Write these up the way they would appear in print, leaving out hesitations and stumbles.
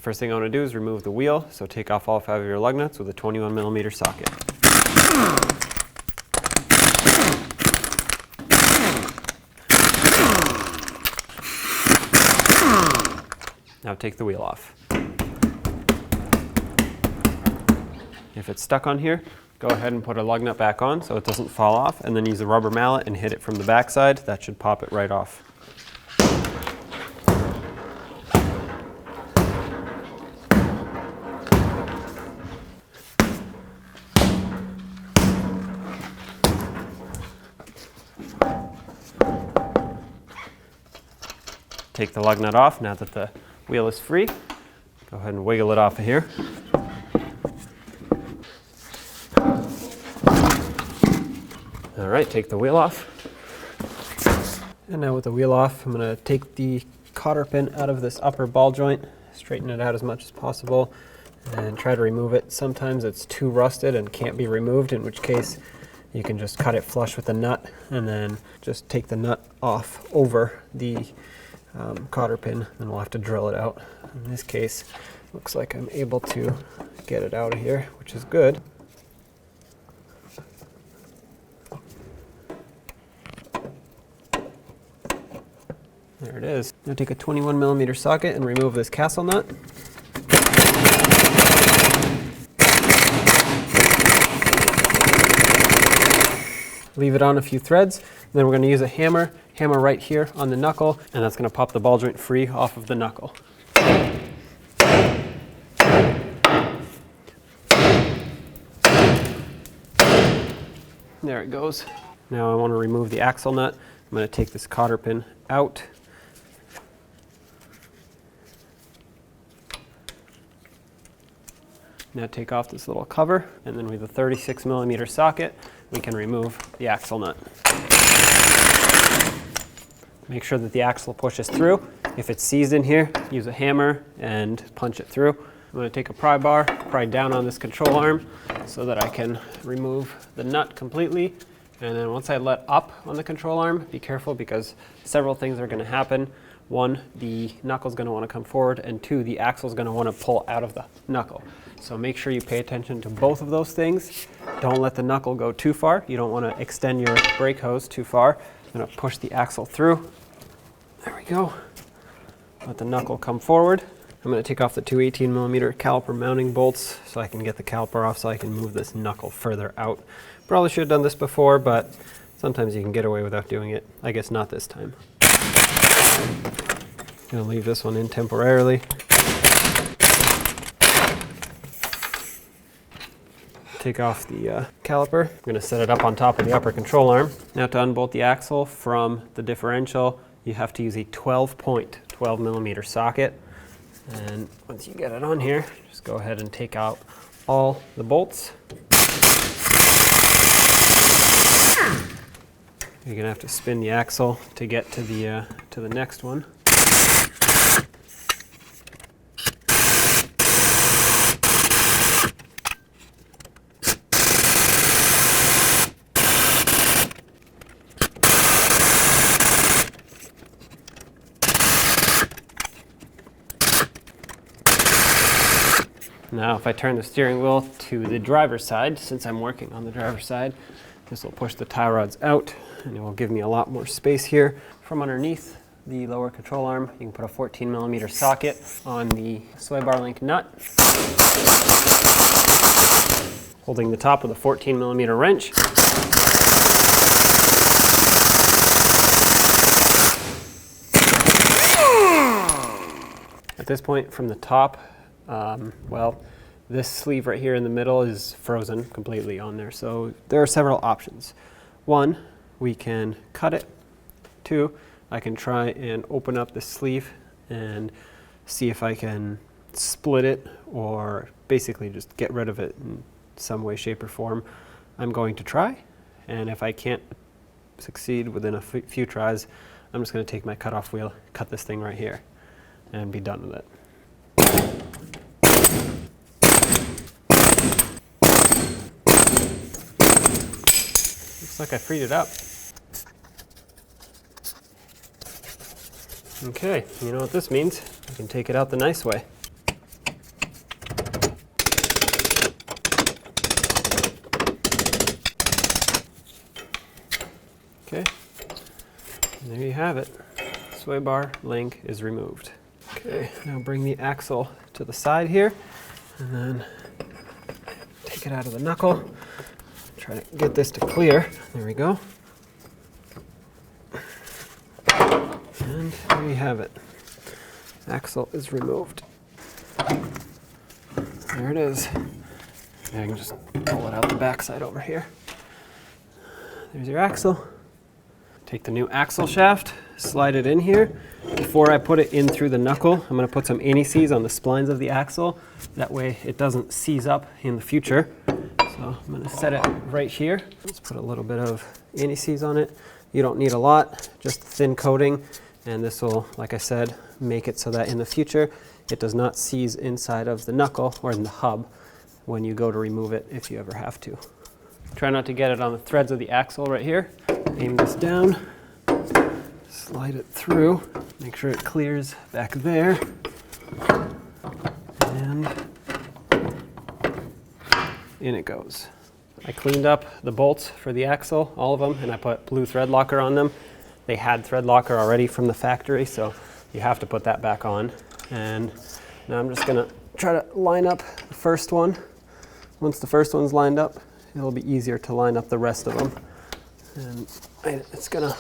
The first thing I want to do is remove the wheel, so take off all 5 of your lug nuts with a 21mm socket. Now take the wheel off. If it's stuck on here, go ahead and put a lug nut back on so it doesn't fall off, and then use a rubber mallet and hit it from the backside. That should pop it right off. Take the lug nut off now that the wheel is free. Go ahead and wiggle it off of here. All right, take the wheel off. And now with the wheel off, I'm going to take the cotter pin out of this upper ball joint, straighten it out as much as possible, and try to remove it. Sometimes it's too rusted and can't be removed, in which case you can just cut it flush with the nut and then just take the nut off over the cotter pin, and we'll have to drill it out. In this case, looks like I'm able to get it out of here, which is good. There it is. Now take a 21mm socket and remove this castle nut. Leave it on a few threads. Then we're going to use a hammer right here on the knuckle, and that's going to pop the ball joint free off of the knuckle. There it goes. Now I want to remove the axle nut. I'm going to take this cotter pin out. Now take off this little cover, and then with a 36mm socket, we can remove the axle nut. Make sure that the axle pushes through. If it's seized in here, use a hammer and punch it through. I'm going to take a pry bar, pry down on this control arm so that I can remove the nut completely. And then once I let up on the control arm, be careful because several things are going to happen. One, the knuckle's going to want to come forward, and two, the axle's going to want to pull out of the knuckle. So make sure you pay attention to both of those things. Don't let the knuckle go too far. You don't want to extend your brake hose too far. I'm going to push the axle through. There we go. Let the knuckle come forward. I'm going to take off the two 18mm caliper mounting bolts so I can get the caliper off so I can move this knuckle further out. Probably should have done this before, but sometimes you can get away without doing it. I guess not this time. I'm going to leave this one in temporarily. Take off the caliper. I'm going to set it up on top of the upper control arm. Now to unbolt the axle from the differential, you have to use a 12mm socket. And once you get it on here, just go ahead and take out all the bolts. You're going to have to spin the axle to get to the next one. Now if I turn the steering wheel to the driver's side, since I'm working on the driver's side, this will push the tie rods out and it will give me a lot more space here. From underneath the lower control arm, you can put a 14mm socket on the sway bar link nut, holding the top with a 14mm wrench. At this point from the top, well, this sleeve right here in the middle is frozen completely on there, so there are several options. One, we can cut it. Two, I can try and open up the sleeve and see if I can split it or basically just get rid of it in some way, shape, or form. I'm going to try, and if I can't succeed within a few tries, I'm just going to take my cutoff wheel, cut this thing right here, and be done with it. Looks like I freed it up. Okay, you know what this means. I can take it out the nice way. Okay, and there you have it. Sway bar link is removed. Okay, now bring the axle to the side here, and then take it out of the knuckle. Try to get this to clear. There we go. And there you have it. Axle is removed. There it is. I can just pull it out the backside over here. There's your axle. Take the new axle shaft, slide it in here. Before I put it in through the knuckle, I'm going to put some anti-seize on the splines of the axle. That way it doesn't seize up in the future. So I'm going to set it right here. Let's put a little bit of anti-seize on it. You don't need a lot, just thin coating. And this will, like I said, make it so that in the future it does not seize inside of the knuckle or in the hub when you go to remove it, if you ever have to. Try not to get it on the threads of the axle right here. Aim this down, slide it through, make sure it clears back there, and in it goes. I cleaned up the bolts for the axle, all of them, and I put blue thread locker on them. They had thread locker already from the factory, so you have to put that back on. And now I'm just gonna try to line up the first one. Once the first one's lined up, it'll be easier to line up the rest of them. And it's gonna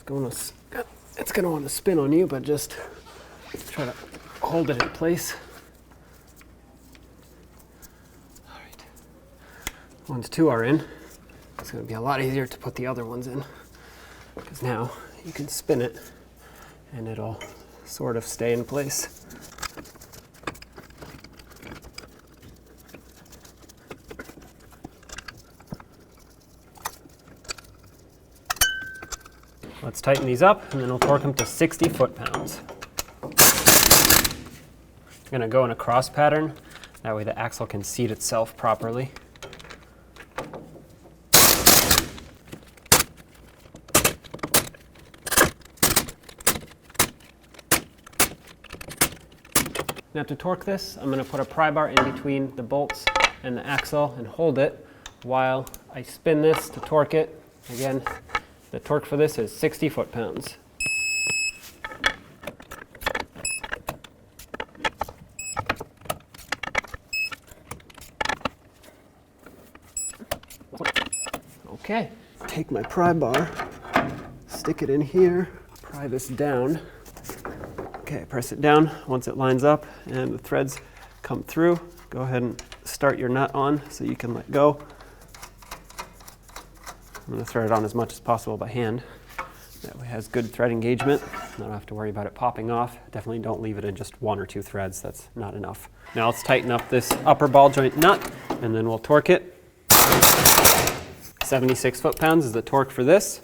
want to spin on you, but just try to hold it in place. All right. Once two are in, it's gonna be a lot easier to put the other ones in, because now you can spin it and it'll sort of stay in place. Let's tighten these up, and then we'll torque them to 60 foot-pounds. I'm going to go in a cross pattern. That way the axle can seat itself properly. Now to torque this, I'm going to put a pry bar in between the bolts and the axle and hold it while I spin this to torque it. Again, the torque for this is 60 foot-pounds. Okay, take my pry bar, stick it in here, pry this down. Okay, press it down. Once it lines up and the threads come through, go ahead and start your nut on so you can let go. I'm going to thread it on as much as possible by hand. That way it has good thread engagement. Not have to worry about it popping off. Definitely don't leave it in just one or two threads. That's not enough. Now let's tighten up this upper ball joint nut, and then we'll torque it. 76 foot-pounds is the torque for this.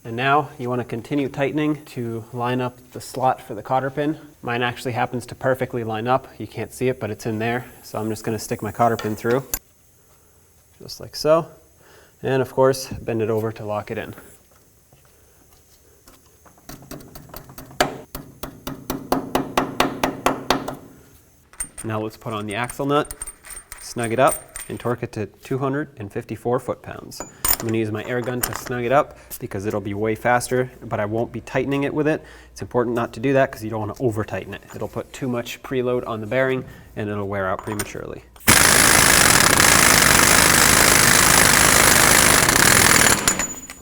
And now you want to continue tightening to line up the slot for the cotter pin. Mine actually happens to perfectly line up. You can't see it, but it's in there. So I'm just going to stick my cotter pin through. Just like so, and of course bend it over to lock it in. Now let's put on the axle nut, snug it up, and torque it to 254 foot-pounds. I'm going to use my air gun to snug it up because it'll be way faster, but I won't be tightening it with it. It's important not to do that because you don't want to over-tighten it. It'll put too much preload on the bearing and it'll wear out prematurely.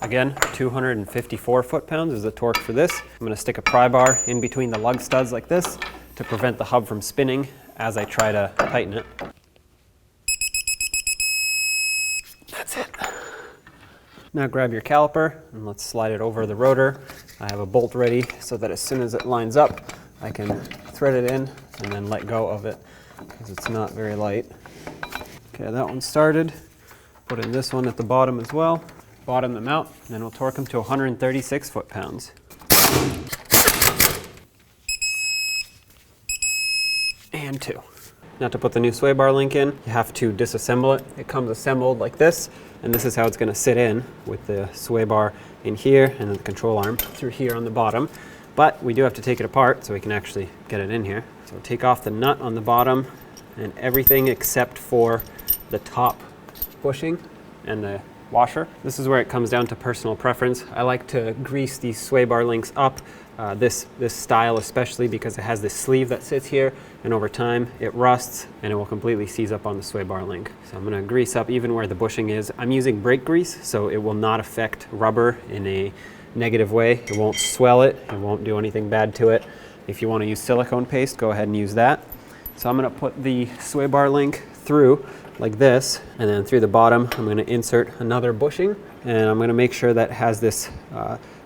Again, 254 foot-pounds is the torque for this. I'm going to stick a pry bar in between the lug studs like this to prevent the hub from spinning as I try to tighten it. That's it. Now grab your caliper and let's slide it over the rotor. I have a bolt ready so that as soon as it lines up, I can thread it in and then let go of it because it's not very light. Okay, that one started. Put in this one at the bottom as well. Bottom them out, and then we'll torque them to 136 foot-pounds. And two. Now to put the new sway bar link in, you have to disassemble it. It comes assembled like this, and this is how it's going to sit in with the sway bar in here and then the control arm through here on the bottom. But we do have to take it apart so we can actually get it in here. So take off the nut on the bottom and everything except for the top bushing and the washer. This is where it comes down to personal preference. I like to grease these sway bar links up, this style especially, because it has this sleeve that sits here, and over time it rusts and it will completely seize up on the sway bar link. So I'm going to grease up even where the bushing is. I'm using brake grease, so it will not affect rubber in a negative way. It won't swell it, it won't do anything bad to it. If you want to use silicone paste, go ahead and use that. So I'm going to put the sway bar link through like this, and then through the bottom I'm going to insert another bushing, and I'm going to make sure that it has this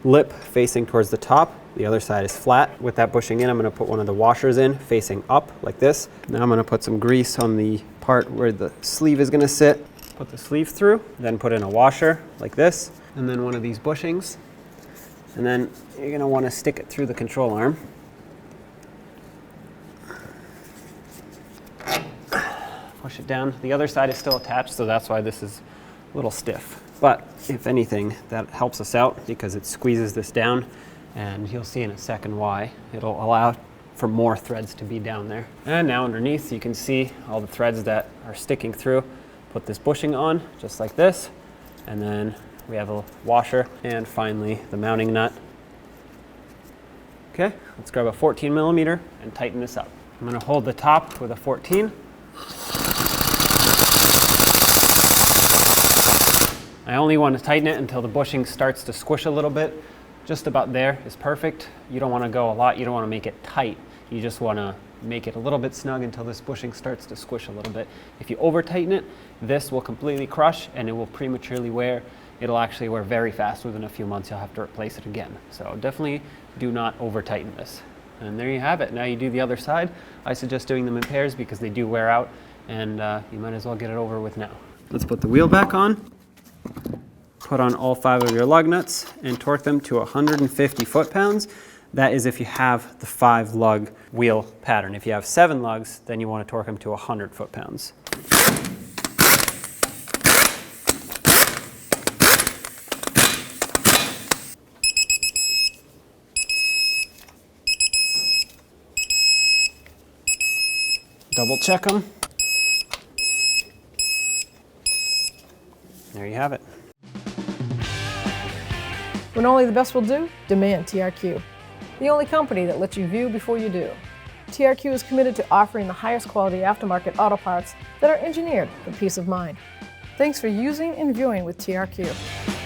lip facing towards the top. The other side is flat. With that bushing in, I'm going to put one of the washers in facing up like this. Now I'm going to put some grease on the part where the sleeve is going to sit. Put the sleeve through, then put in a washer like this, and then one of these bushings, and then you're going to want to stick it through the control arm. Push it down. The other side is still attached, so that's why this is a little stiff. But if anything, that helps us out because it squeezes this down, and you'll see in a second why. It'll allow for more threads to be down there. And now underneath, you can see all the threads that are sticking through. Put this bushing on, just like this, and then we have a washer, and finally the mounting nut. Okay, let's grab a 14 millimeter and tighten this up. I'm going to hold the top with a 14. I only want to tighten it until the bushing starts to squish a little bit. Just about there is perfect. You don't want to go a lot. You don't want to make it tight. You just want to make it a little bit snug until this bushing starts to squish a little bit. If you over tighten it, this will completely crush and it will prematurely wear. It'll actually wear very fast. Within a few months, you'll have to replace it again. So definitely do not over tighten this. And there you have it. Now you do the other side. I suggest doing them in pairs because they do wear out, and you might as well get it over with now. Let's put the wheel back on. Put on all 5 of your lug nuts and torque them to 150 foot-pounds. That is if you have the 5 lug wheel pattern. If you have 7 lugs, then you want to torque them to 100 foot-pounds. Double check them. There you have it. When only the best will do, demand TRQ. The only company that lets you view before you do. TRQ is committed to offering the highest quality aftermarket auto parts that are engineered for peace of mind. Thanks for using and viewing with TRQ.